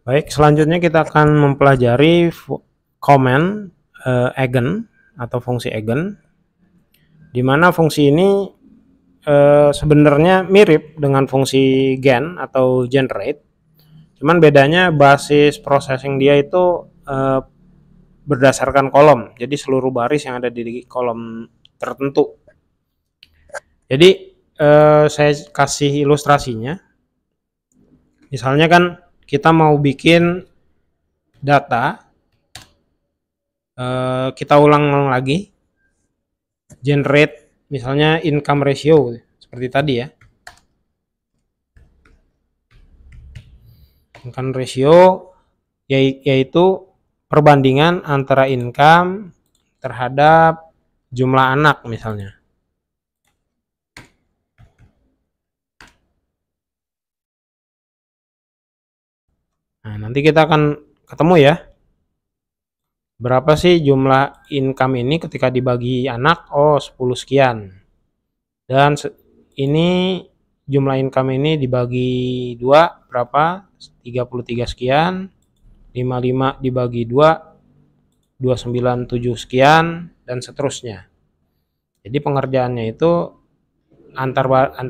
Baik, selanjutnya kita akan mempelajari comment eigen atau fungsi eigen, di mana fungsi ini sebenarnya mirip dengan fungsi gen atau generate, cuman bedanya basis processing dia itu berdasarkan kolom, jadi seluruh baris yang ada di kolom tertentu. Jadi saya kasih ilustrasinya. Misalnya kan kita mau bikin data, kita ulang lagi, generate misalnya income ratio seperti tadi ya. Income ratio yaitu perbandingan antara income terhadap jumlah anak misalnya. Nah, nanti kita akan ketemu ya, berapa sih jumlah income ini ketika dibagi anak? Oh, 10 sekian. Dan ini jumlah income ini dibagi 2 berapa? 33 sekian. 55 dibagi 2 297 sekian dan seterusnya. Jadi pengerjaannya itu antar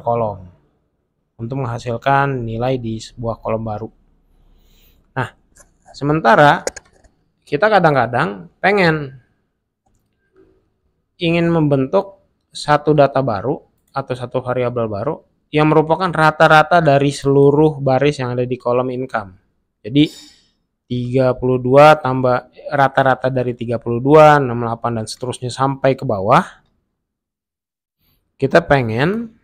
kolom untuk menghasilkan nilai di sebuah kolom baru. Nah, sementara kita kadang-kadang ingin membentuk satu data baru atau satu variabel baru yang merupakan rata-rata dari seluruh baris yang ada di kolom income. Jadi 32 tambah rata-rata dari 32, 68 dan seterusnya sampai ke bawah. Kita pengen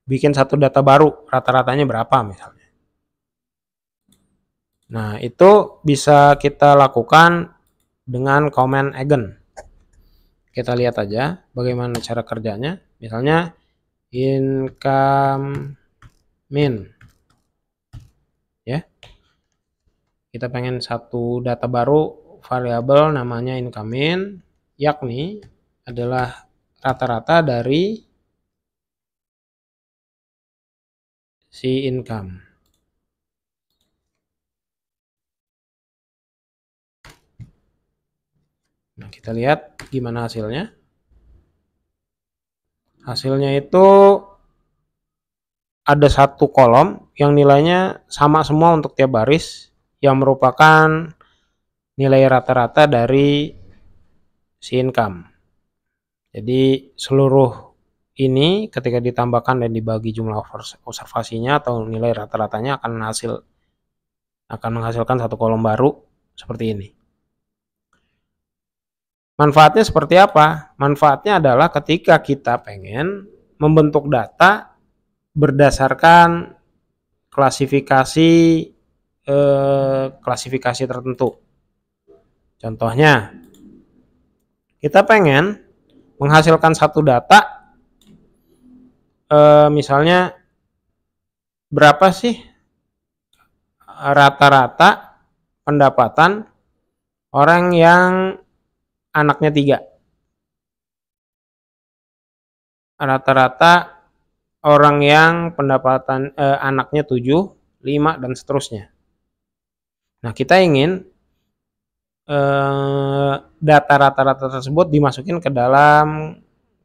bikin satu data baru, rata-ratanya berapa misalnya. Nah, itu bisa kita lakukan dengan comment eigen. Kita lihat aja bagaimana cara kerjanya. Misalnya income min. Ya. Kita pengen satu data baru variabel namanya income min, yakni adalah rata-rata dari si income. Nah, kita lihat gimana hasilnya. Hasilnya itu ada satu kolom yang nilainya sama semua untuk tiap baris, yang merupakan nilai rata-rata dari si income. Jadi seluruh ini ketika ditambahkan dan dibagi jumlah observasinya atau nilai rata-ratanya akan menghasilkan satu kolom baru seperti ini. Manfaatnya seperti apa? Manfaatnya adalah ketika kita pengen membentuk data berdasarkan klasifikasi tertentu. Contohnya, kita pengen menghasilkan satu data, misalnya berapa sih rata-rata pendapatan orang yang anaknya 3. Rata-rata orang yang pendapatan anaknya 7, 5 dan seterusnya. Nah, kita ingin data rata-rata tersebut dimasukin ke dalam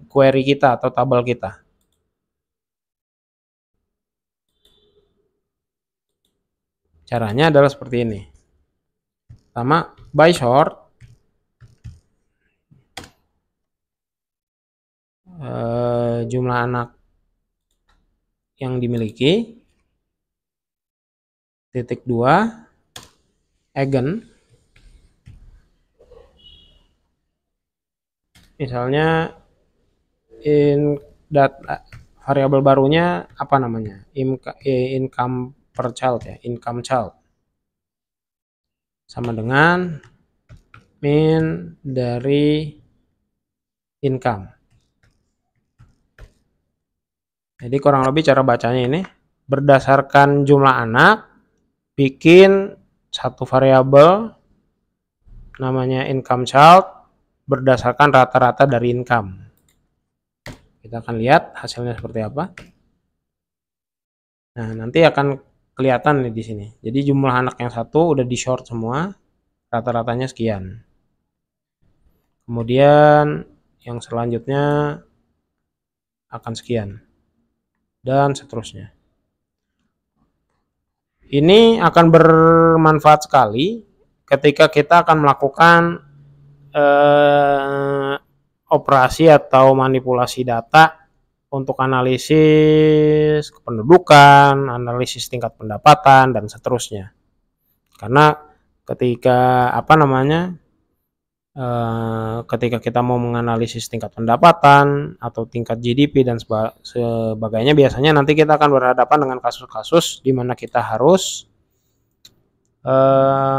query kita atau tabel kita. Caranya adalah seperti ini. Pertama, by sort jumlah anak yang dimiliki, titik 2 eigen, misalnya variabel barunya apa namanya, income per child ya, income child sama dengan min dari income. Jadi kurang lebih cara bacanya ini, berdasarkan jumlah anak, bikin satu variabel namanya income child berdasarkan rata-rata dari income. Kita akan lihat hasilnya seperti apa. Nah, nanti akan kelihatan nih di sini. Jadi jumlah anak yang satu udah di short semua, rata-ratanya sekian. Kemudian yang selanjutnya akan sekian, dan seterusnya. Ini akan bermanfaat sekali ketika kita akan melakukan operasi atau manipulasi data untuk analisis kependudukan, analisis tingkat pendapatan, dan seterusnya. Karena ketika ketika kita mau menganalisis tingkat pendapatan atau tingkat GDP dan sebagainya, biasanya nanti kita akan berhadapan dengan kasus-kasus di mana kita harus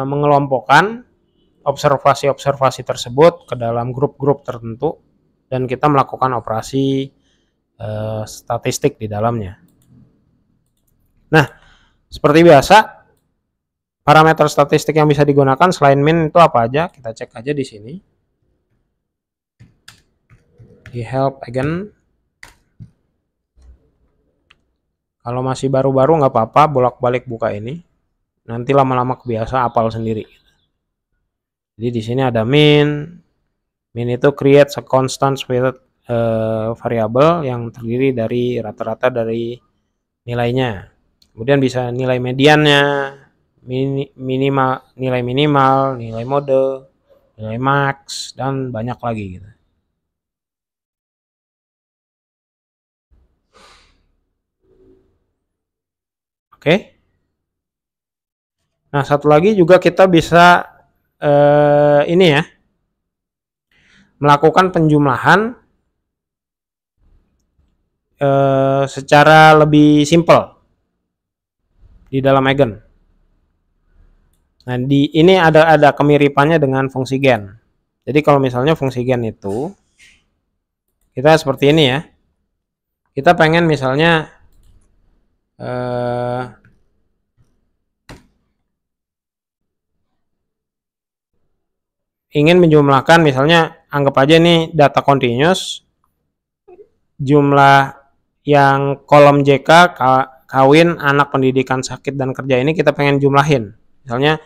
mengelompokkan observasi-observasi tersebut ke dalam grup-grup tertentu dan kita melakukan operasi statistik di dalamnya. Nah, seperti biasa, parameter statistik yang bisa digunakan selain min itu apa aja? Kita cek aja di sini. Di help again. Kalau masih baru-baru nggak apa-apa, bolak-balik buka ini. Nanti lama-lama kebiasa hafal sendiri. Jadi di sini ada min. Min itu creates a constant with variabel yang terdiri dari rata-rata dari nilainya. Kemudian bisa nilai mediannya, nilai minimal, nilai mode, nilai max, dan banyak lagi gitu. Oke. Nah, satu lagi juga kita bisa ini ya, melakukan penjumlahan secara lebih simpel di dalam eigen. Nah, di ini ada kemiripannya dengan fungsi gen. Jadi kalau misalnya fungsi gen itu kita seperti ini ya. Kita pengen misalnya ingin menjumlahkan, misalnya anggap aja ini data continuous, jumlah yang kolom JK kawin anak pendidikan sakit dan kerja ini kita pengen jumlahin. Misalnya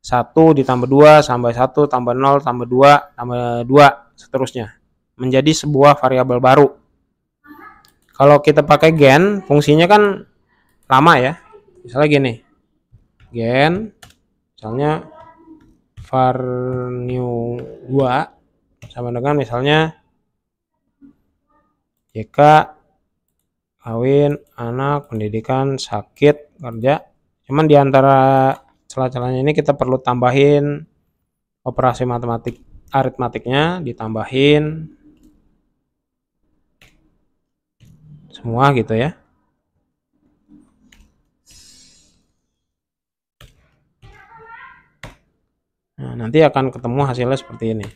1 ditambah 2 tambah 1 tambah 0 tambah 2 tambah 2 seterusnya menjadi sebuah variabel baru. Kalau kita pakai gen, fungsinya kan lama ya. Misalnya gini. Gen misalnya var new 2 sama dengan misalnya JK kawin anak pendidikan sakit kerja. Cuman di antara celah-celahnya ini kita perlu tambahin operasi aritmatiknya, ditambahin semua gitu ya. Nah, nanti akan ketemu hasilnya seperti ini.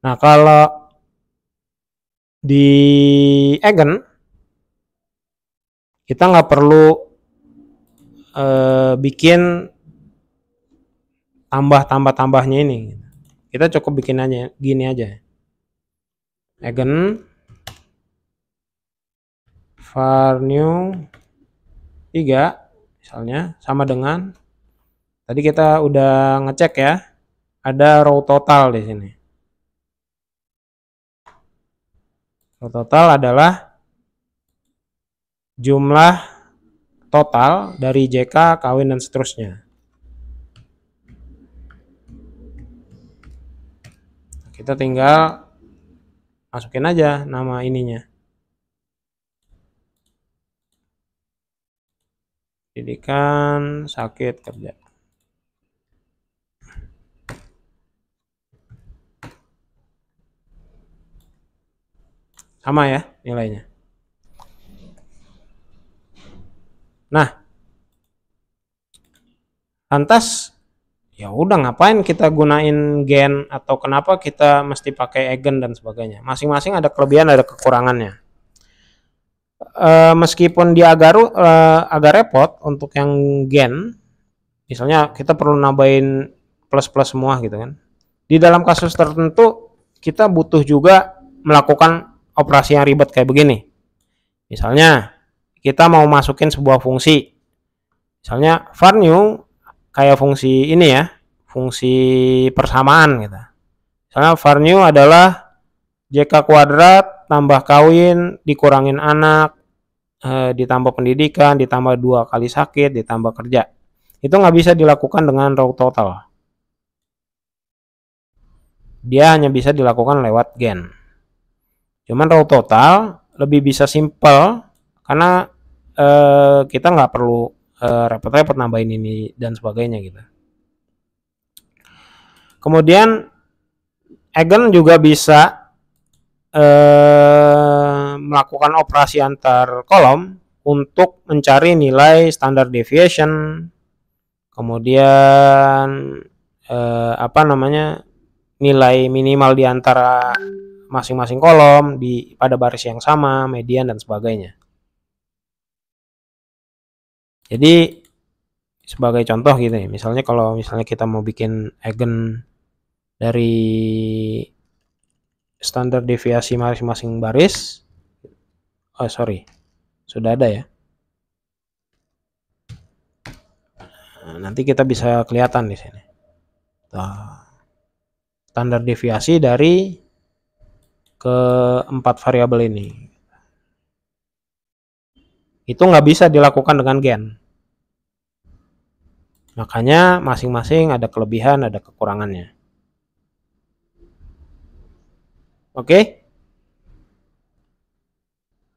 Nah, kalau di eigen kita nggak perlu bikin tambahnya ini. Kita cukup bikin aja gini aja. Eigen var new 3 misalnya sama dengan tadi kita udah ngecek ya, ada row total di sini. Total adalah jumlah total dari JK, kawin, dan seterusnya. Kita tinggal masukin aja nama ininya. Pendidikan sakit kerja. Sama ya nilainya. Nah, lantas ya udah ngapain kita gunain gen atau kenapa kita mesti pakai eigen dan sebagainya. Masing-masing ada kelebihan, ada kekurangannya. Meskipun dia agak repot untuk yang gen, misalnya kita perlu nambahin plus-plus semua gitu kan. Di dalam kasus tertentu kita butuh juga melakukan operasi yang ribet kayak begini. Misalnya kita mau masukin sebuah fungsi, misalnya var new kayak fungsi ini ya, fungsi persamaan gitu. Misalnya var new adalah JK kuadrat tambah kawin dikurangin anak ditambah pendidikan ditambah 2 kali sakit ditambah kerja. Itu nggak bisa dilakukan dengan raw total. Dia hanya bisa dilakukan lewat gen. Cuman raw total lebih bisa simple karena kita nggak perlu repot-repot nambahin ini dan sebagainya gitu. Kemudian Eigen juga bisa melakukan operasi antar kolom untuk mencari nilai standard deviation, kemudian nilai minimal di antara masing-masing kolom pada baris yang sama, median dan sebagainya. Jadi sebagai contoh gitu ya, misalnya kalau kita mau bikin eigen dari standar deviasi masing-masing baris, sudah ada ya. Nah, nanti kita bisa kelihatan di sini. Standar deviasi dari keempat variabel ini. Itu nggak bisa dilakukan dengan gen. Makanya masing-masing ada kelebihan, ada kekurangannya. Oke?